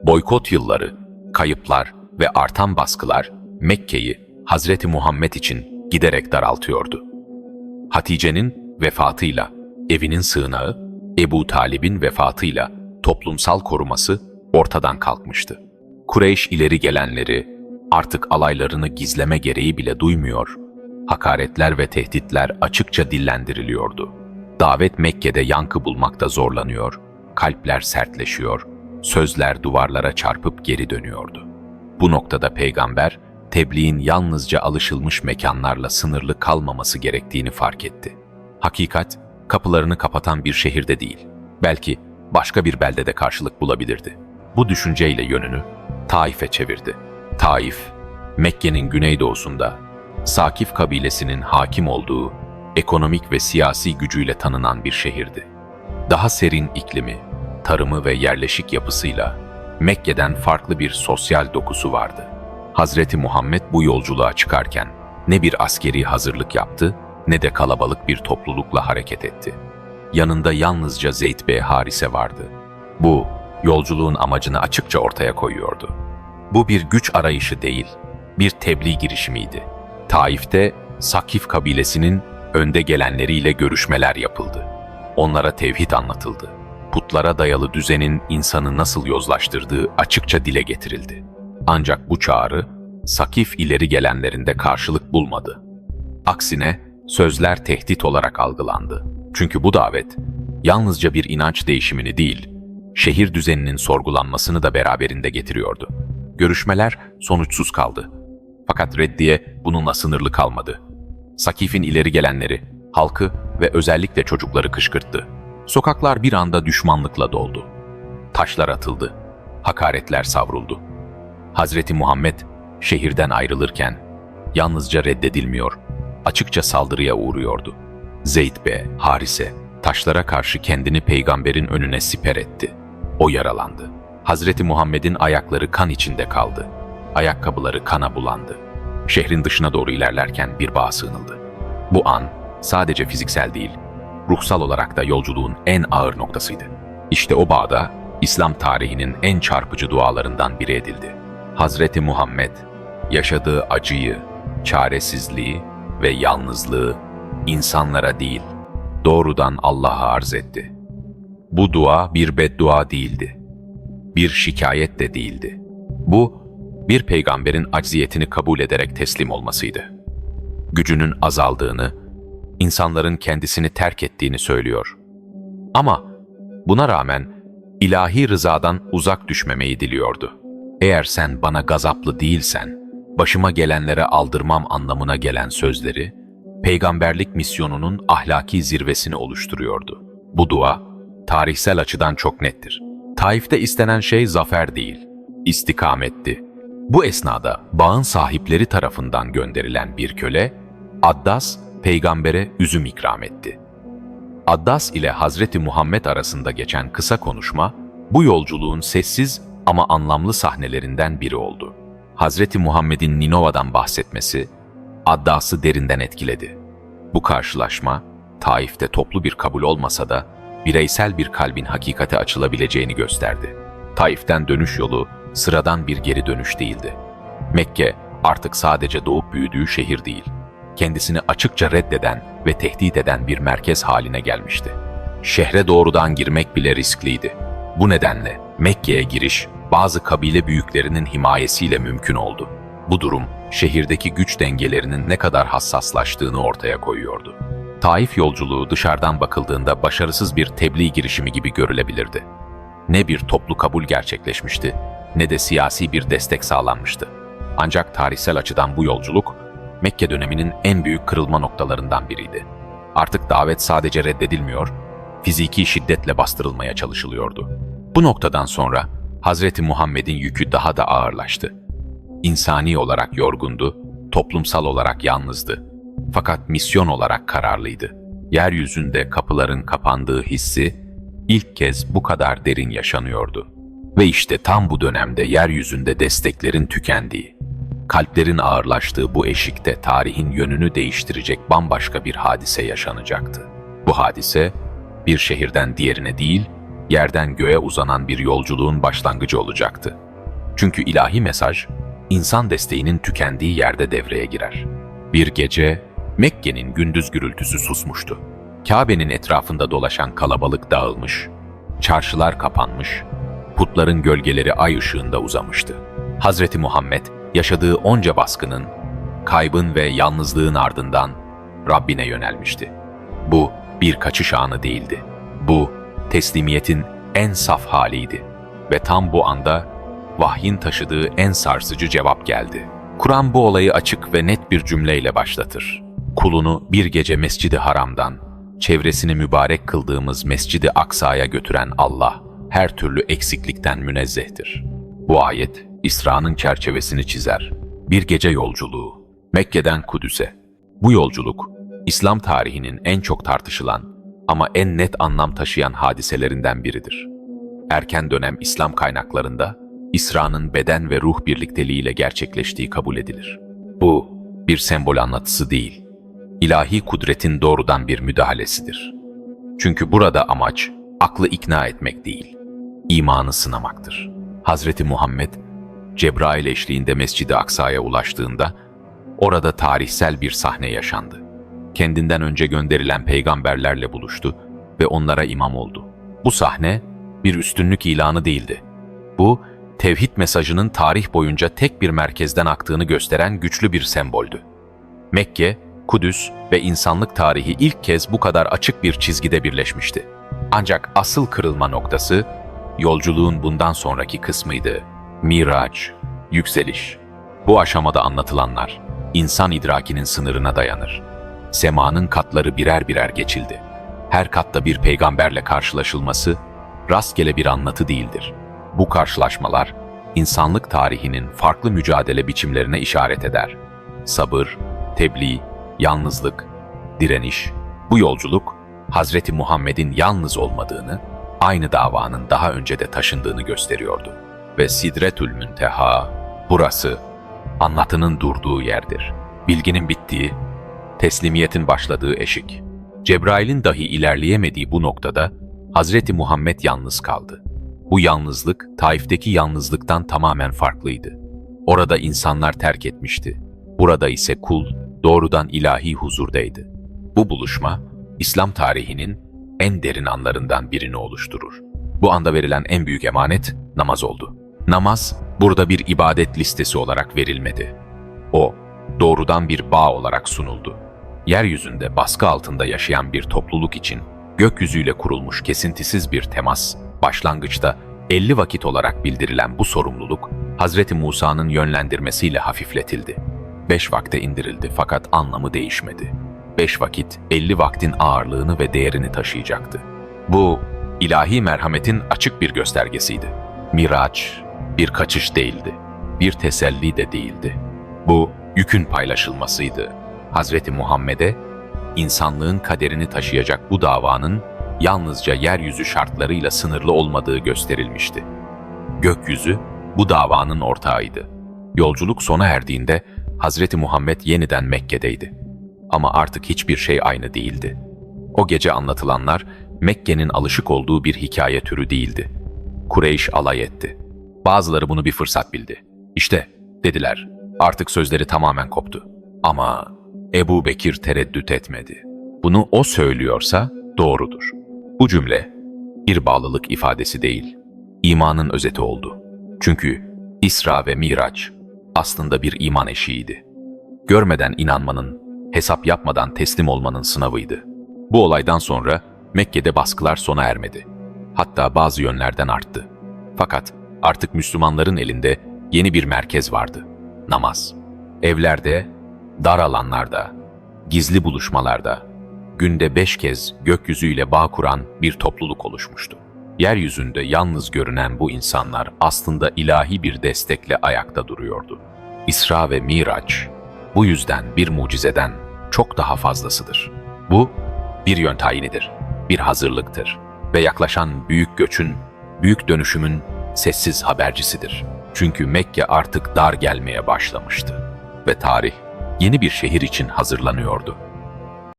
Boykot yılları, kayıplar ve artan baskılar Mekke'yi Hazreti Muhammed için giderek daraltıyordu. Hatice'nin vefatıyla evinin sığınağı, Ebu Talib'in vefatıyla toplumsal koruması ortadan kalkmıştı. Kureyş ileri gelenleri artık alaylarını gizleme gereği bile duymuyor, hakaretler ve tehditler açıkça dillendiriliyordu. Davet Mekke'de yankı bulmakta zorlanıyor, kalpler sertleşiyor, sözler duvarlara çarpıp geri dönüyordu. Bu noktada peygamber, tebliğin yalnızca alışılmış mekanlarla sınırlı kalmaması gerektiğini fark etti. Hakikat, kapılarını kapatan bir şehirde değil, belki başka bir beldede karşılık bulabilirdi. Bu düşünceyle yönünü Taif'e çevirdi. Taif, Mekke'nin güneydoğusunda, Sakif kabilesinin hakim olduğu, ekonomik ve siyasi gücüyle tanınan bir şehirdi. Daha serin iklimi, tarımı ve yerleşik yapısıyla Mekke'den farklı bir sosyal dokusu vardı. Hazreti Muhammed bu yolculuğa çıkarken ne bir askeri hazırlık yaptı ne de kalabalık bir toplulukla hareket etti. Yanında yalnızca Zeyd bin Harise vardı. Bu, yolculuğun amacını açıkça ortaya koyuyordu. Bu bir güç arayışı değil, bir tebliğ girişimiydi. Taif'te Sakif kabilesinin önde gelenleriyle görüşmeler yapıldı. Onlara tevhid anlatıldı. Putlara dayalı düzenin insanı nasıl yozlaştırdığı açıkça dile getirildi. Ancak bu çağrı, Sakif ileri gelenlerinde karşılık bulmadı. Aksine sözler tehdit olarak algılandı. Çünkü bu davet, yalnızca bir inanç değişimini değil, şehir düzeninin sorgulanmasını da beraberinde getiriyordu. Görüşmeler sonuçsuz kaldı. Fakat reddiye bununla sınırlı kalmadı. Sakif'in ileri gelenleri, halkı ve özellikle çocukları kışkırttı. Sokaklar bir anda düşmanlıkla doldu. Taşlar atıldı, hakaretler savruldu. Hazreti Muhammed şehirden ayrılırken yalnızca reddedilmiyor, açıkça saldırıya uğruyordu. Zeyd bin Harise taşlara karşı kendini peygamberin önüne siper etti. O yaralandı. Hazreti Muhammed'in ayakları kan içinde kaldı. Ayakkabıları kana bulandı. Şehrin dışına doğru ilerlerken bir bağa sığınıldı. Bu an sadece fiziksel değil, ruhsal olarak da yolculuğun en ağır noktasıydı. İşte o bağda İslam tarihinin en çarpıcı dualarından biri edildi. Hazreti Muhammed yaşadığı acıyı, çaresizliği ve yalnızlığı insanlara değil, doğrudan Allah'a arz etti. Bu dua bir beddua değildi. Bir şikayet de değildi. Bu, bir peygamberin acziyetini kabul ederek teslim olmasıydı. Gücünün azaldığını, insanların kendisini terk ettiğini söylüyor. Ama buna rağmen ilahi rızadan uzak düşmemeyi diliyordu. Eğer sen bana gazaplı değilsen, başıma gelenlere aldırmam anlamına gelen sözleri, peygamberlik misyonunun ahlaki zirvesini oluşturuyordu. Bu dua, tarihsel açıdan çok nettir. Taif'te istenen şey zafer değil, istikametti. Bu esnada bağın sahipleri tarafından gönderilen bir köle, Addas, peygambere üzüm ikram etti. Addas ile Hazreti Muhammed arasında geçen kısa konuşma, bu yolculuğun sessiz ama anlamlı sahnelerinden biri oldu. Hazreti Muhammed'in Ninova'dan bahsetmesi, Addas'ı derinden etkiledi. Bu karşılaşma, Taif'te toplu bir kabul olmasa da, bireysel bir kalbin hakikate açılabileceğini gösterdi. Taif'ten dönüş yolu, sıradan bir geri dönüş değildi. Mekke, artık sadece doğup büyüdüğü şehir değil, kendisini açıkça reddeden ve tehdit eden bir merkez haline gelmişti. Şehre doğrudan girmek bile riskliydi. Bu nedenle Mekke'ye giriş, bazı kabile büyüklerinin himayesiyle mümkün oldu. Bu durum, şehirdeki güç dengelerinin ne kadar hassaslaştığını ortaya koyuyordu. Taif yolculuğu dışarıdan bakıldığında başarısız bir tebliğ girişimi gibi görülebilirdi. Ne bir toplu kabul gerçekleşmişti, ne de siyasi bir destek sağlanmıştı. Ancak tarihsel açıdan bu yolculuk, Mekke döneminin en büyük kırılma noktalarından biriydi. Artık davet sadece reddedilmiyor, fiziki şiddetle bastırılmaya çalışılıyordu. Bu noktadan sonra Hazreti Muhammed'in yükü daha da ağırlaştı. İnsani olarak yorgundu, toplumsal olarak yalnızdı. Fakat misyon olarak kararlıydı. Yeryüzünde kapıların kapandığı hissi ilk kez bu kadar derin yaşanıyordu. Ve işte tam bu dönemde yeryüzünde desteklerin tükendiği, kalplerin ağırlaştığı bu eşikte tarihin yönünü değiştirecek bambaşka bir hadise yaşanacaktı. Bu hadise, bir şehirden diğerine değil, yerden göğe uzanan bir yolculuğun başlangıcı olacaktı. Çünkü ilahi mesaj, insan desteğinin tükendiği yerde devreye girer. Bir gece, Mekke'nin gündüz gürültüsü susmuştu. Kabe'nin etrafında dolaşan kalabalık dağılmış, çarşılar kapanmış, putların gölgeleri ay ışığında uzamıştı. Hazreti Muhammed, yaşadığı onca baskının, kaybın ve yalnızlığın ardından Rabbine yönelmişti. Bu bir kaçış anı değildi. Bu, teslimiyetin en saf haliydi. Ve tam bu anda vahyin taşıdığı en sarsıcı cevap geldi. Kur'an bu olayı açık ve net bir cümleyle başlatır. Kulunu bir gece Mescid-i Haram'dan, çevresini mübarek kıldığımız Mescid-i Aksa'ya götüren Allah, her türlü eksiklikten münezzehtir. Bu ayet, İsra'nın çerçevesini çizer. Bir gece yolculuğu, Mekke'den Kudüs'e. Bu yolculuk, İslam tarihinin en çok tartışılan ama en net anlam taşıyan hadiselerinden biridir. Erken dönem İslam kaynaklarında, İsra'nın beden ve ruh birlikteliğiyle gerçekleştiği kabul edilir. Bu, bir sembol anlatısı değil, ilahi kudretin doğrudan bir müdahalesidir. Çünkü burada amaç, aklı ikna etmek değil, imanı sınamaktır. Hazreti Muhammed, Cebrail eşliğinde Mescid-i Aksa'ya ulaştığında, orada tarihsel bir sahne yaşandı. Kendinden önce gönderilen peygamberlerle buluştu ve onlara imam oldu. Bu sahne, bir üstünlük ilanı değildi. Bu, tevhid mesajının tarih boyunca tek bir merkezden aktığını gösteren güçlü bir semboldü. Mekke, Kudüs ve insanlık tarihi ilk kez bu kadar açık bir çizgide birleşmişti. Ancak asıl kırılma noktası, yolculuğun bundan sonraki kısmıydı. Miraç, yükseliş. Bu aşamada anlatılanlar, insan idrakinin sınırına dayanır. Semanın katları birer birer geçildi. Her katta bir peygamberle karşılaşılması, rastgele bir anlatı değildir. Bu karşılaşmalar, insanlık tarihinin farklı mücadele biçimlerine işaret eder. Sabır, tebliğ, yalnızlık, direniş. Bu yolculuk, Hazreti Muhammed'in yalnız olmadığını, aynı davanın daha önce de taşındığını gösteriyordu. Ve Sidretül Münteha, burası, anlatının durduğu yerdir. Bilginin bittiği, teslimiyetin başladığı eşik. Cebrail'in dahi ilerleyemediği bu noktada, Hazreti Muhammed yalnız kaldı. Bu yalnızlık, Taif'teki yalnızlıktan tamamen farklıydı. Orada insanlar terk etmişti. Burada ise kul, doğrudan ilahi huzurdaydı. Bu buluşma, İslam tarihinin en derin anlarından birini oluşturur. Bu anda verilen en büyük emanet, namaz oldu. Namaz, burada bir ibadet listesi olarak verilmedi. O, doğrudan bir bağ olarak sunuldu. Yeryüzünde baskı altında yaşayan bir topluluk için, gökyüzüyle kurulmuş kesintisiz bir temas, başlangıçta 50 vakit olarak bildirilen bu sorumluluk, Hazreti Musa'nın yönlendirmesiyle hafifletildi. 5 vakte indirildi fakat anlamı değişmedi. 5 vakit 50 vaktin ağırlığını ve değerini taşıyacaktı. Bu, ilahi merhametin açık bir göstergesiydi. Miraç, bir kaçış değildi, bir teselli de değildi. Bu, yükün paylaşılmasıydı. Hazreti Muhammed'e, insanlığın kaderini taşıyacak bu davanın yalnızca yeryüzü şartlarıyla sınırlı olmadığı gösterilmişti. Gökyüzü, bu davanın ortağıydı. Yolculuk sona erdiğinde Hazreti Muhammed yeniden Mekke'deydi. Ama artık hiçbir şey aynı değildi. O gece anlatılanlar Mekke'nin alışık olduğu bir hikaye türü değildi. Kureyş alay etti. Bazıları bunu bir fırsat bildi. İşte, dediler, artık sözleri tamamen koptu. Ama Ebu Bekir tereddüt etmedi. Bunu o söylüyorsa doğrudur. Bu cümle bir bağlılık ifadesi değil, imanın özeti oldu. Çünkü İsra ve Miraç aslında bir iman eşiğiydi. Görmeden inanmanın, hesap yapmadan teslim olmanın sınavıydı. Bu olaydan sonra Mekke'de baskılar sona ermedi. Hatta bazı yönlerden arttı. Fakat artık Müslümanların elinde yeni bir merkez vardı. Namaz. Evlerde, dar alanlarda, gizli buluşmalarda, günde 5 kez gökyüzüyle bağ kuran bir topluluk oluşmuştu. Yeryüzünde yalnız görünen bu insanlar aslında ilahi bir destekle ayakta duruyordu. İsra ve Miraç, bu yüzden bir mucizeden çok daha fazlasıdır. Bu, bir yön tayinidir, bir hazırlıktır ve yaklaşan büyük göçün, büyük dönüşümün sessiz habercisidir. Çünkü Mekke artık dar gelmeye başlamıştı ve tarih yeni bir şehir için hazırlanıyordu.